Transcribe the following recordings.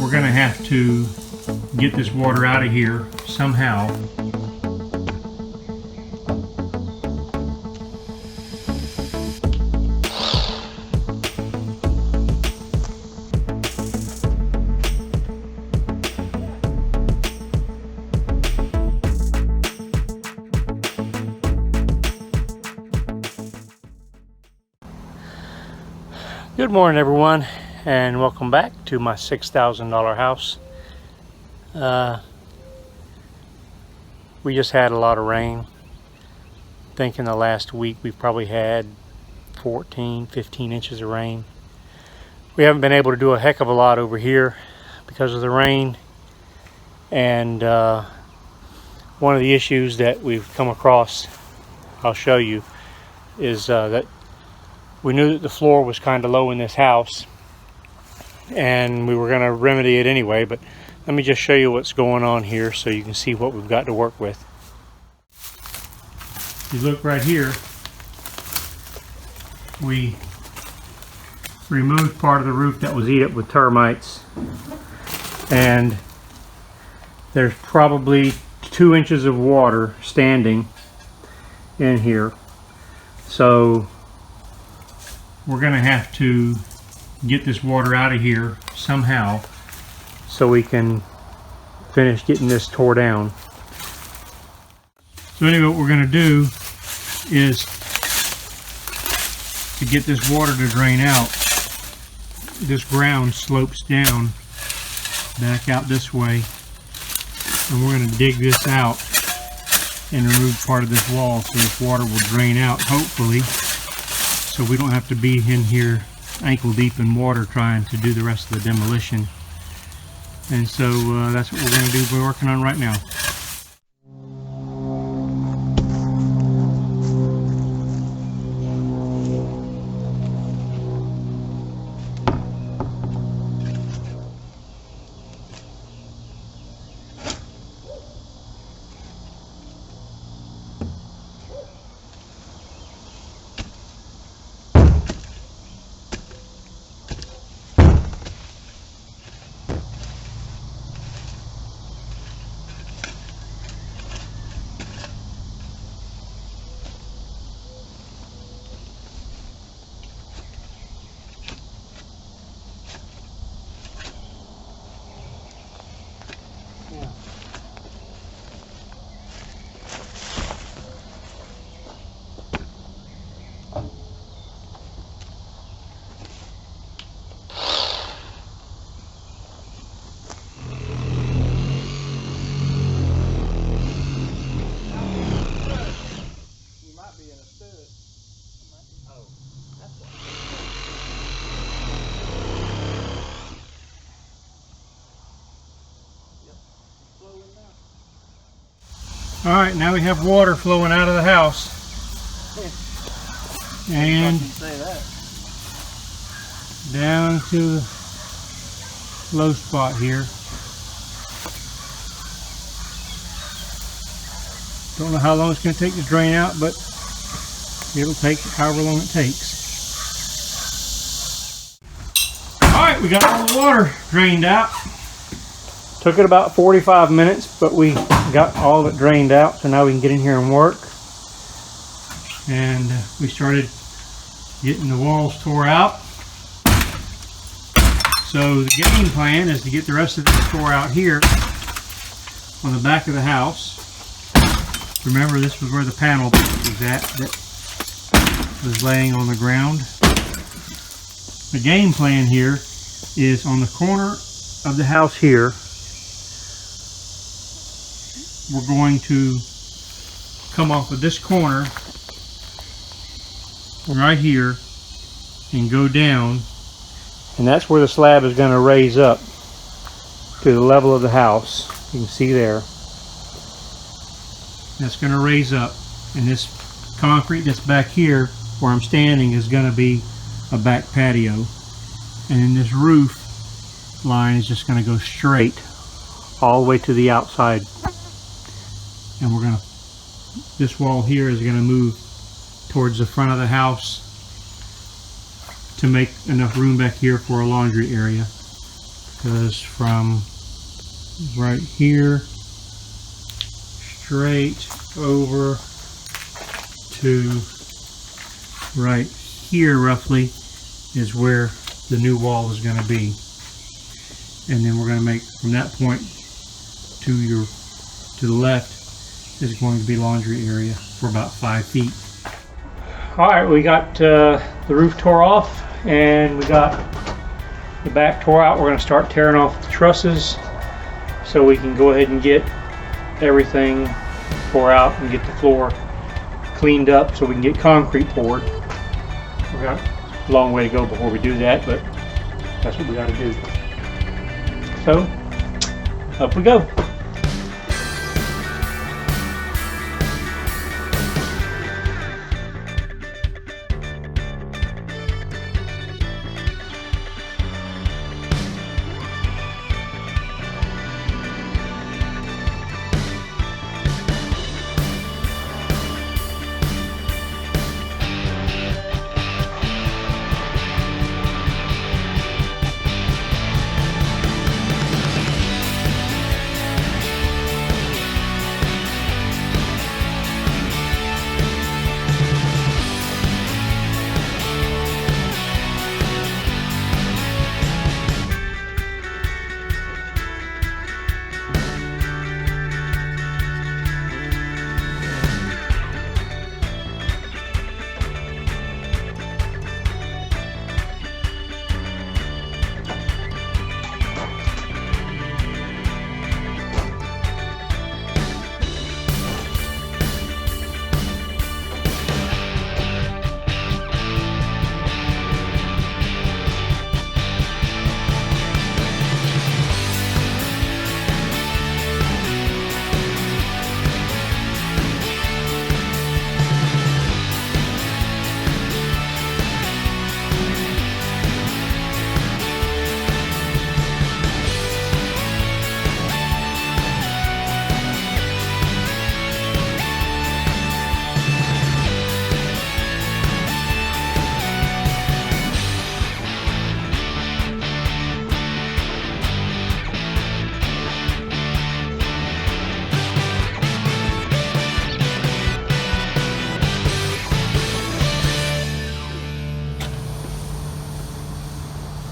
we're going to have to get this water out of here somehow. Good morning, everyone, and welcome back to my $6,000 house. We just had a lot of rain. I think in the last week we've probably had 14, 15 inches of rain. We haven't been able to do a heck of a lot over here because of the rain, and one of the issues that we've come across, I'll show you, is that we knew that the floor was kind of low in this house, and we were going to remedy it anyway, but let me just show you what's going on here so you can see what we've got to work with. If you look right here, we removed part of the roof that was eaten up with termites, and there's probably 2 inches of water standing in here. So we're going to have to get this water out of here somehow so we can finish getting this tore down. So anyway, what we're going to do is to get this water to drain out. This ground slopes down back out this way, and we're going to dig this out and remove part of this wall so this water will drain out, hopefully, so we don't have to be in here ankle deep in water trying to do the rest of the demolition. And so that's what we're going to do. We're working on right now. Alright, now we have water flowing out of the house. And down to the low spot here. Don't know how long it's going to take to drain out, but it'll take however long it takes. Alright, we got all the water drained out. Took it about 45 minutes, but we got all of it drained out, so now we can get in here and work. And we started getting the walls tore out. So the game plan is to get the rest of this tore out here on the back of the house. Remember, this was where the panel was at that was laying on the ground. The game plan here is on the corner of the house here. We're going to come off of this corner right here and go down, and that's where the slab is going to raise up to the level of the house. You can see there. That's going to raise up, and this concrete that's back here where I'm standing is going to be a back patio, and then this roof line is just going to go straight all the way to the outside. And we're going to, this wall here is going to move towards the front of the house to make enough room back here for a laundry area. Goes from right here straight over to right here roughly is where the new wall is going to be. And then we're going to make from that point to the left is going to be laundry area for about 5 feet. Alright, we got the roof tore off and we got the back tore out. We're going to start tearing off the trusses so we can go ahead and get everything tore out and get the floor cleaned up so we can get concrete poured. We got a long way to go before we do that, but that's what we got to do. So, up we go.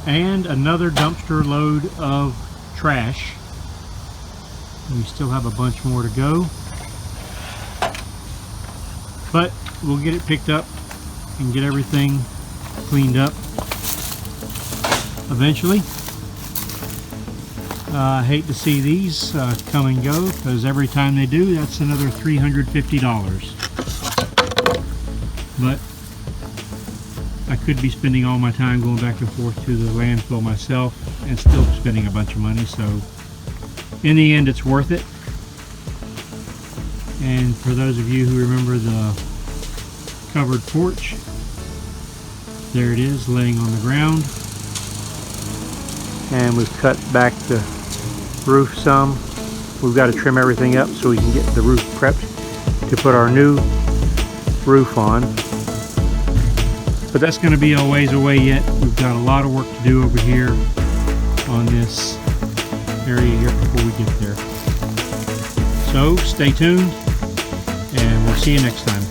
And another dumpster load of trash. We still have a bunch more to go, but we'll get it picked up and get everything cleaned up eventually. I hate to see these come and go, because every time they do, that's another $350. But I could be spending all my time going back and forth to the landfill myself and still spending a bunch of money, so in the end it's worth it. And for those of you who remember the covered porch, there it is laying on the ground. And we've cut back the roof some. We've got to trim everything up so we can get the roof prepped to put our new roof on. But that's going to be a ways away yet. We've got a lot of work to do over here on this area here before we get there. So stay tuned and we'll see you next time.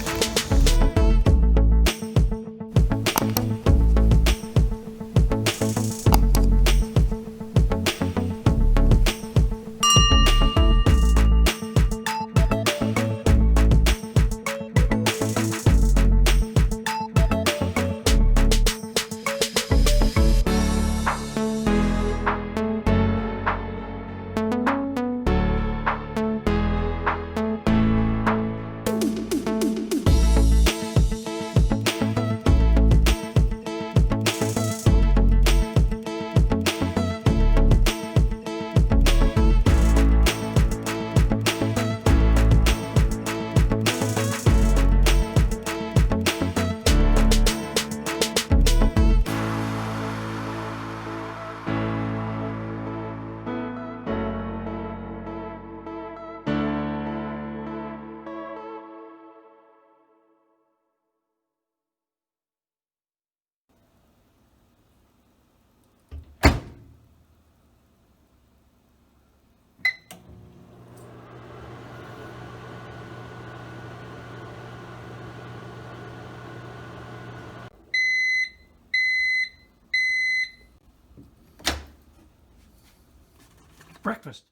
Breakfast.